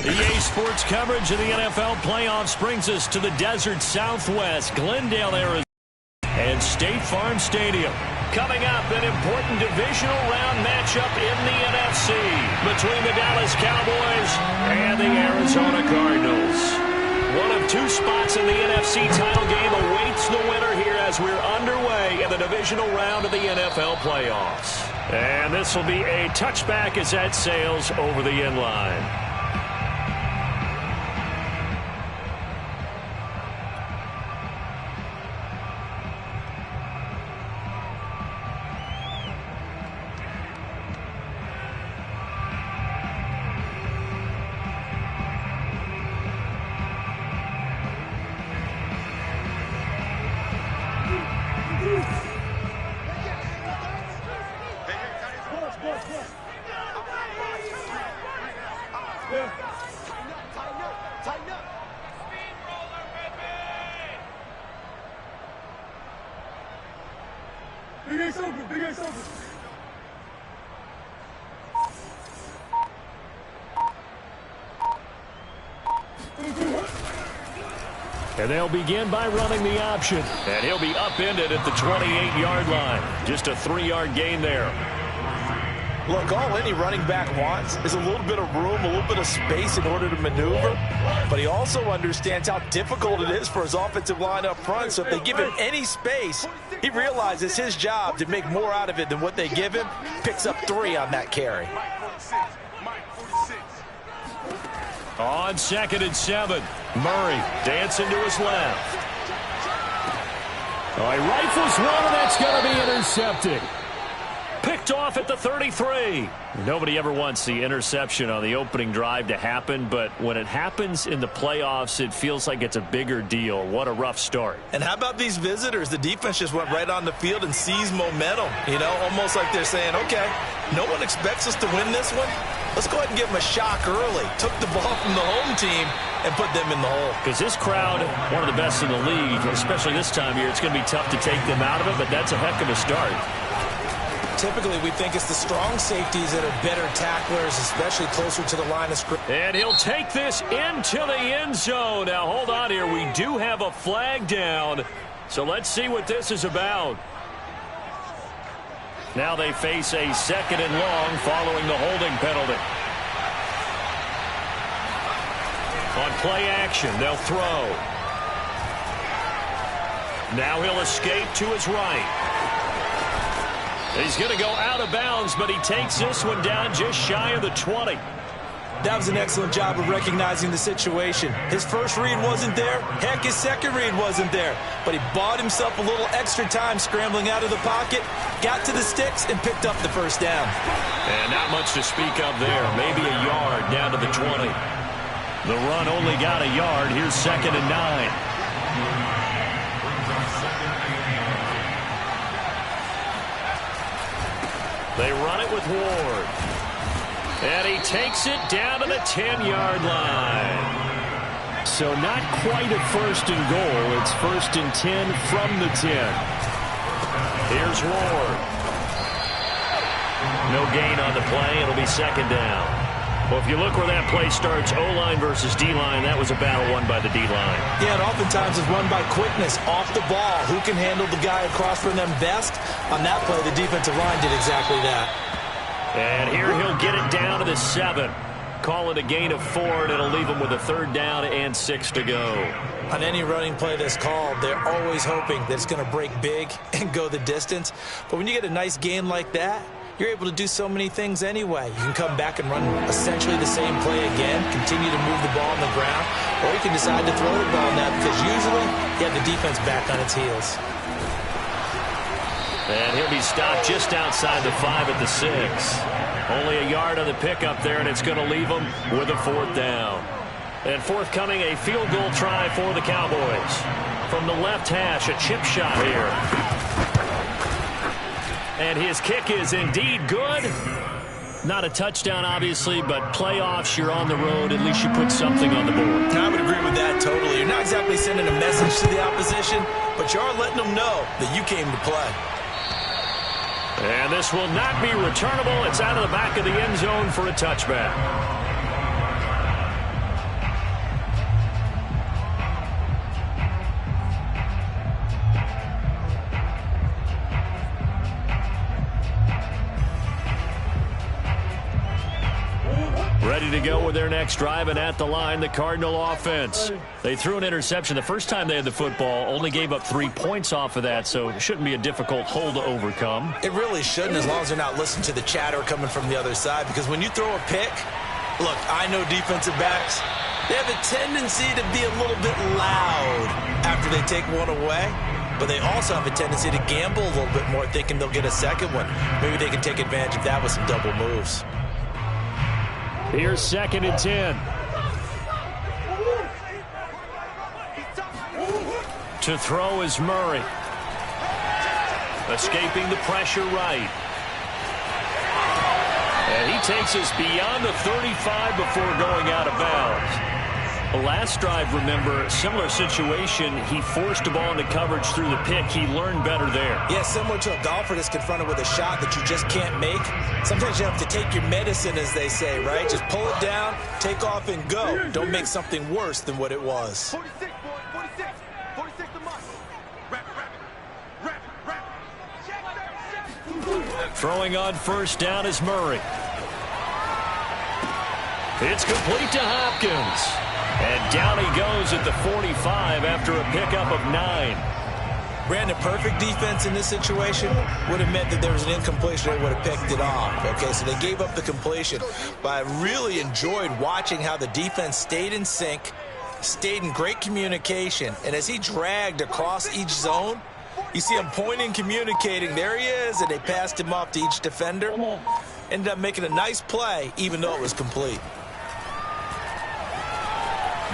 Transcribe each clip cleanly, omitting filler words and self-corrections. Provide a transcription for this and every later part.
EA Sports coverage of the NFL playoffs brings us to the desert Southwest, Glendale, Arizona, and State Farm Stadium. Coming up, an important divisional round matchup in the NFC between the Dallas Cowboys and the Arizona Cardinals. One of two spots in the NFC title game awaits the winner here as we're underway in the divisional round of the NFL playoffs. And this will be a touchback as that sails over the end line. And they'll begin by running the option. And he'll be upended at the 28-yard line. Just a 3-yard gain there. Look, all any running back wants is a little bit of room, a little bit of space in order to maneuver. But he also understands how difficult it is for his offensive line up front. So if they give him any space, he realizes his job to make more out of it than what they give him. Picks up 3 on that carry. On 2nd and 7, Murray dancing to his left. Oh, he rifles one, and that's going to be intercepted. Picked off at the 33. Nobody ever wants the interception on the opening drive to happen, but when it happens in the playoffs, it feels like it's a bigger deal. What a rough start. And how about these visitors? The defense just went right on the field and seized momentum. You know, almost like they're saying, okay, no one expects us to win this one. Let's go ahead and give them a shock early. Took the ball from the home team and put them in the hole. Because this crowd, one of the best in the league, especially this time of year, it's going to be tough to take them out of it, but that's a heck of a start. Typically, we think it's the strong safeties that are better tacklers, especially closer to the line of scrimmage. And he'll take this into the end zone. Now, hold on here. We do have a flag down, so let's see what this is about. Now they face a 2nd and long following the holding penalty. On play action, they'll throw. Now he'll escape to his right. He's going to go out of bounds, but he takes this one down just shy of the 20. That was an excellent job of recognizing the situation. His first read wasn't there. Heck, his second read wasn't there. But he bought himself a little extra time scrambling out of the pocket, got to the sticks, and picked up the first down. And not much to speak of there. Maybe a yard down to the 20. The run only got a yard. Here's 2nd and 9. They run it with Ward. And he takes it down to the 10-yard line. So not quite a 1st and goal. It's 1st and 10 from the 10. Here's Ward. No gain on the play. It'll be 2nd down. Well, if you look where that play starts, O-line versus D-line, that was a battle won by the D-line. Yeah, and oftentimes it's won by quickness, off the ball. Who can handle the guy across from them best? On that play, the defensive line did exactly that. And here he'll get it down to the 7. Call it a gain of 4, and it'll leave him with a 3rd down and 6 to go. On any running play that's called, they're always hoping that it's going to break big and go the distance. But when you get a nice gain like that, you're able to do so many things anyway. You can come back and run essentially the same play again, continue to move the ball on the ground, or you can decide to throw the ball now because usually you have the defense back on its heels. And he'll be stopped just outside the 5 at the 6. Only a yard on the pickup there, and it's going to leave him with a 4th down. And forthcoming, a field goal try for the Cowboys. From the left hash, a chip shot here. And his kick is indeed good. Not a touchdown, obviously, but playoffs, you're on the road. At least you put something on the board. I would agree with that totally. You're not exactly sending a message to the opposition, but you are letting them know that you came to play. And this will not be returnable. It's out of the back of the end zone for a touchback. go with their next drive, and at the line, the Cardinal offense. They threw an interception the first time they had the football, only gave up 3 points off of that, so it shouldn't be a difficult hole to overcome. It really shouldn't, as long as they're not listening to the chatter coming from the other side, because when you throw a pick, look, I know defensive backs, they have a tendency to be a little bit loud after they take one away, but they also have a tendency to gamble a little bit more, thinking they'll get a second one. Maybe they can take advantage of that with some double moves. Here's 2nd and 10. To throw is Murray. Escaping the pressure right. And he takes us beyond the 35 before going out of bounds. The last drive, remember, similar situation. He forced a ball into coverage through the pick. He learned better there. Yeah, similar to a golfer that's confronted with a shot that you just can't make. Sometimes you have to take your medicine, as they say, right? Just pull it down, take off, and go. Don't make something worse than what it was. 46, boy, 46. 46 the must. Wrap it. Throwing on first down is Murray. It's complete to Hopkins. And down he goes at the 45 after a pickup of 9. Brandon, perfect defense in this situation would have meant that there was an incompletion. They would have picked it off. Okay, so they gave up the completion. But I really enjoyed watching how the defense stayed in sync, stayed in great communication. And as he dragged across each zone, you see him pointing, communicating. There he is, and they passed him off to each defender. Ended up making a nice play, even though it was complete.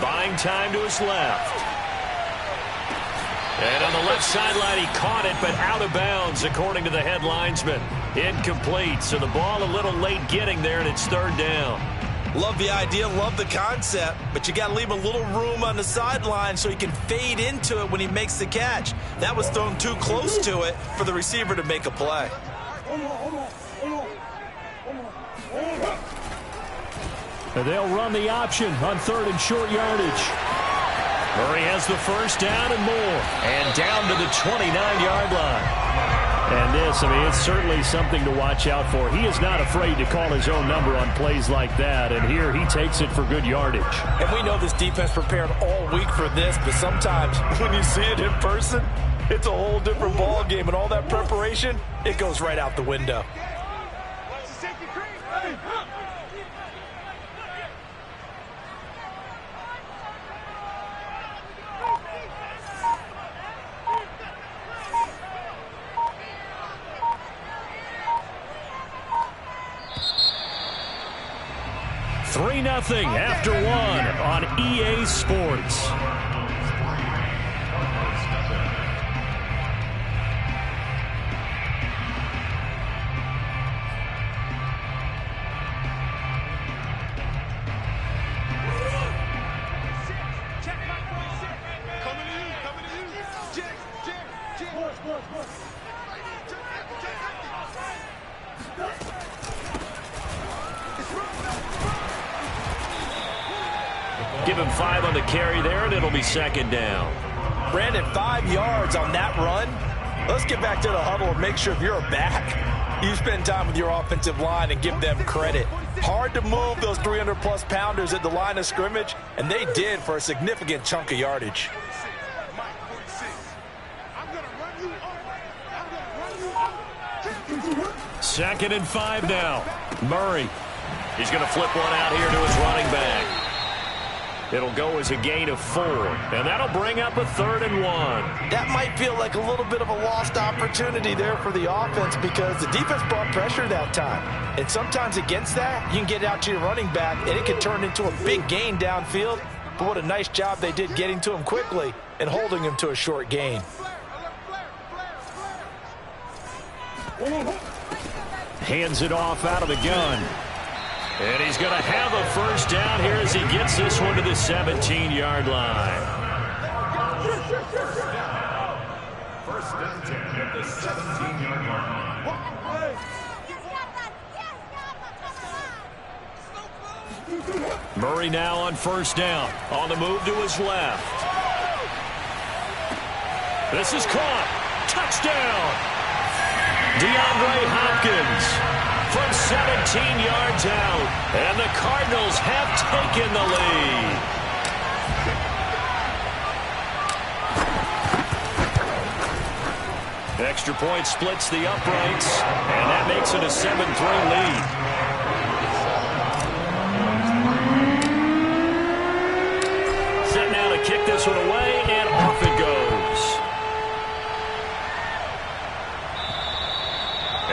Buying time to his left. And on the left sideline, he caught it, but out of bounds, according to the head linesman. Incomplete, so the ball a little late getting there, and it's 3rd down. Love the idea, love the concept, but you got to leave a little room on the sideline so he can fade into it when he makes the catch. That was thrown too close to it for the receiver to make a play. And they'll run the option on 3rd and short yardage. Murray has the first down and more. And down to the 29-yard line. And this, I mean, it's certainly something to watch out for. He is not afraid to call his own number on plays like that. And here he takes it for good yardage. And we know this defense prepared all week for this, but sometimes when you see it in person, it's a whole different ball game. And all that preparation, it goes right out the window. Nothing after 1 on EA Sports. Give him 5 on the carry there, and it'll be 2nd down. Brandon, 5 yards on that run. Let's get back to the huddle and make sure if you're back, you spend time with your offensive line and give them credit. Hard to move those 300-plus pounders at the line of scrimmage, and they did for a significant chunk of yardage. 2nd and 5 now. Murray. He's going to flip one out here to his running back. It'll go as a gain of 4, and that'll bring up a 3rd and 1. That might feel like a little bit of a lost opportunity there for the offense because the defense brought pressure that time. And sometimes against that, you can get out to your running back, and it can turn into a big gain downfield. But what a nice job they did getting to him quickly and holding him to a short gain. Hands it off out of the gun. And he's going to have a first down here as he gets this one to the 17-yard line. First and 10 at the 17-yard line. Murray now on first down. On the move to his left. This is caught. Touchdown. DeAndre Hopkins. from 17 yards out. And the Cardinals have taken the lead. Extra point splits the uprights, and that makes it a 7-3 lead. Set now to kick this one away, and off it goes.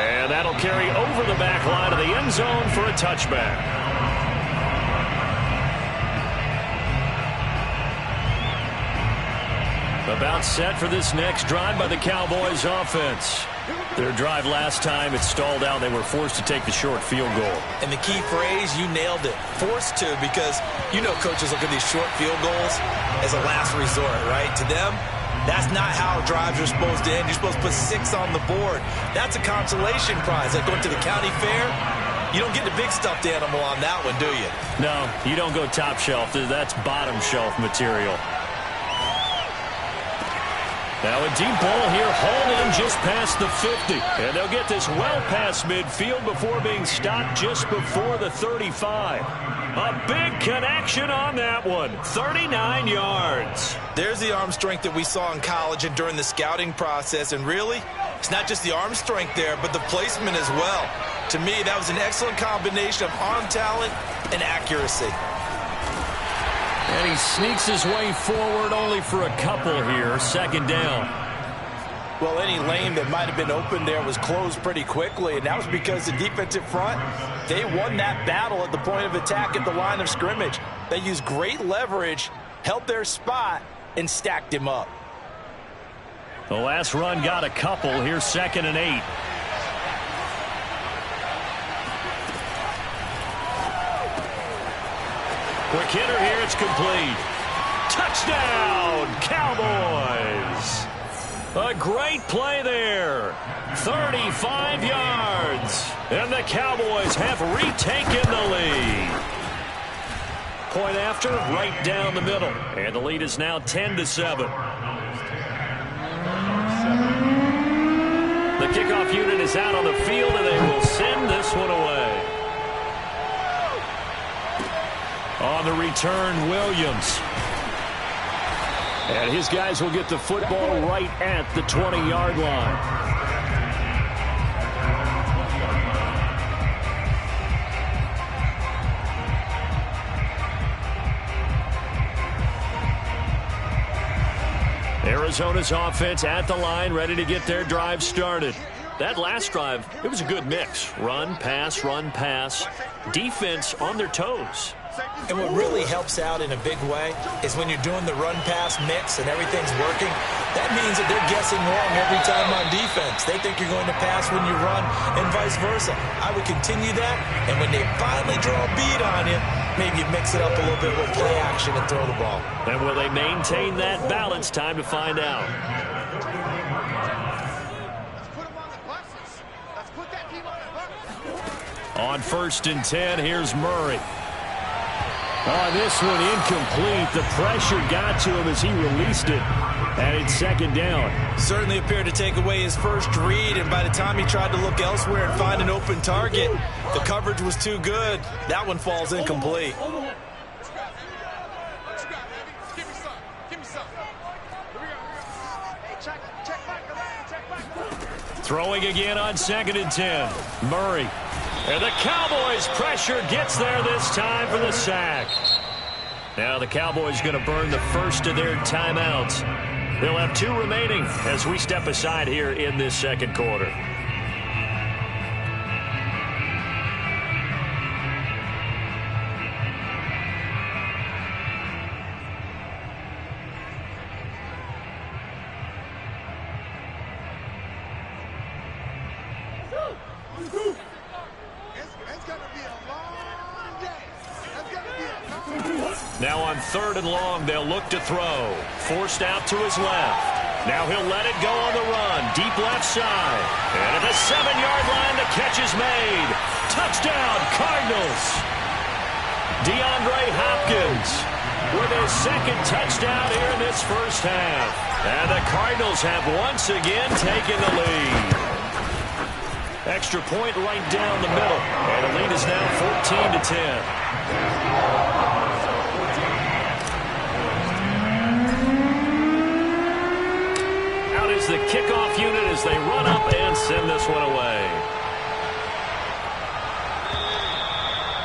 And that'll carry over the back line of the end zone for a touchback. About set for this next drive by the Cowboys offense. Their drive last time, it stalled out. They were forced to take the short field goal. And the key phrase, you nailed it. Forced to, because you know coaches look at these short field goals as a last resort, right? To them, that's not how drives are supposed to end. You're supposed to put 6 on the board. That's a consolation prize. Like going to the county fair, you don't get the big stuffed animal on that one, do you? No, you don't go top shelf. That's bottom shelf material. Now a deep ball here, hauled in just past the 50. And they'll get this well past midfield before being stopped just before the 35. A big connection on that one. 39 yards. There's the arm strength that we saw in college and during the scouting process. And really, it's not just the arm strength there, but the placement as well. To me, that was an excellent combination of arm talent and accuracy. And he sneaks his way forward only for a couple here. Second down. Well, any lane that might have been open there was closed pretty quickly, and that was because the defensive front, they won that battle at the point of attack at the line of scrimmage. They used great leverage, held their spot, and stacked him up. The last run got a couple. Here's 2nd and 8. Quick hitter here, it's complete. Touchdown, Cowboys. A great play there. 35 yards. And the Cowboys have retaken the lead. Point after, right down the middle. And the lead is now 10-7. The kickoff unit is out on the field, and they will send this one away. On the return, Williams. And his guys will get the football right at the 20-yard line. Arizona's offense at the line, ready to get their drive started. That last drive, it was a good mix. Run, pass, defense on their toes. And what really helps out in a big way is when you're doing the run-pass mix and everything's working, that means that they're guessing wrong every time on defense. They think you're going to pass when you run and vice versa. I would continue that, and when they finally draw a bead on you, maybe you mix it up a little bit with play action and throw the ball. And will they maintain that balance? Time to find out. On 1st and 10, here's Murray. On this one, incomplete. The pressure got to him as he released it. And it's 2nd down. Certainly appeared to take away his first read, and by the time he tried to look elsewhere and find an open target, the coverage was too good. That one falls incomplete. Throwing again on 2nd and 10. Murray. And the Cowboys' pressure gets there this time for the sack. Now the Cowboys going to burn the first of their timeouts. They'll have 2 remaining as we step aside here in this 2nd quarter. Now on 3rd and long, they'll look to throw. Forced out to his left. Now he'll let it go on the run. Deep left side. And at the 7-yard line, the catch is made. Touchdown, Cardinals. DeAndre Hopkins with his 2nd touchdown here in this first half. And the Cardinals have once again taken the lead. Extra point right down the middle. And the lead is now 14-10. Out is the kickoff unit as they run up and send this one away.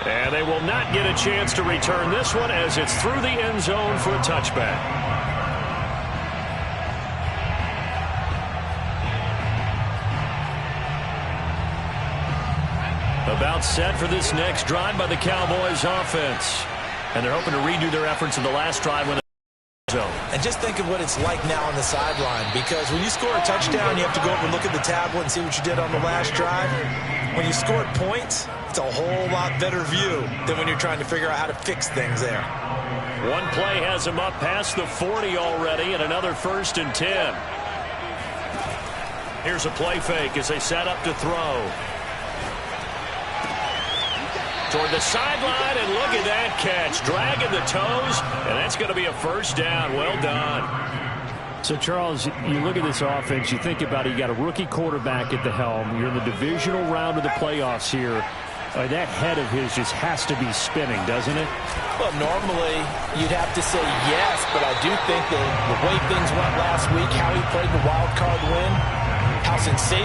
And they will not get a chance to return this one as it's through the end zone for a touchback. About set for this next drive by the Cowboys offense. And they're hoping to redo their efforts in the last drive when zone. And just think of what it's like now on the sideline, because when you score a touchdown, you have to go over and look at the tablet and see what you did on the last drive. When you scored points, it's a whole lot better view than when you're trying to figure out how to fix things there. One play has him up past the 40 already, and another 1st and 10. Here's a play fake as they set up to throw. Toward the sideline, and look at that catch. Dragging the toes, and that's going to be a 1st down. Well done. So, Charles, you look at this offense, you think about it, you got a rookie quarterback at the helm. You're in the divisional round of the playoffs here. That head of his just has to be spinning, doesn't it? Well, normally you'd have to say yes, but I do think that the way things went last week, how he played the wild card win, how sensational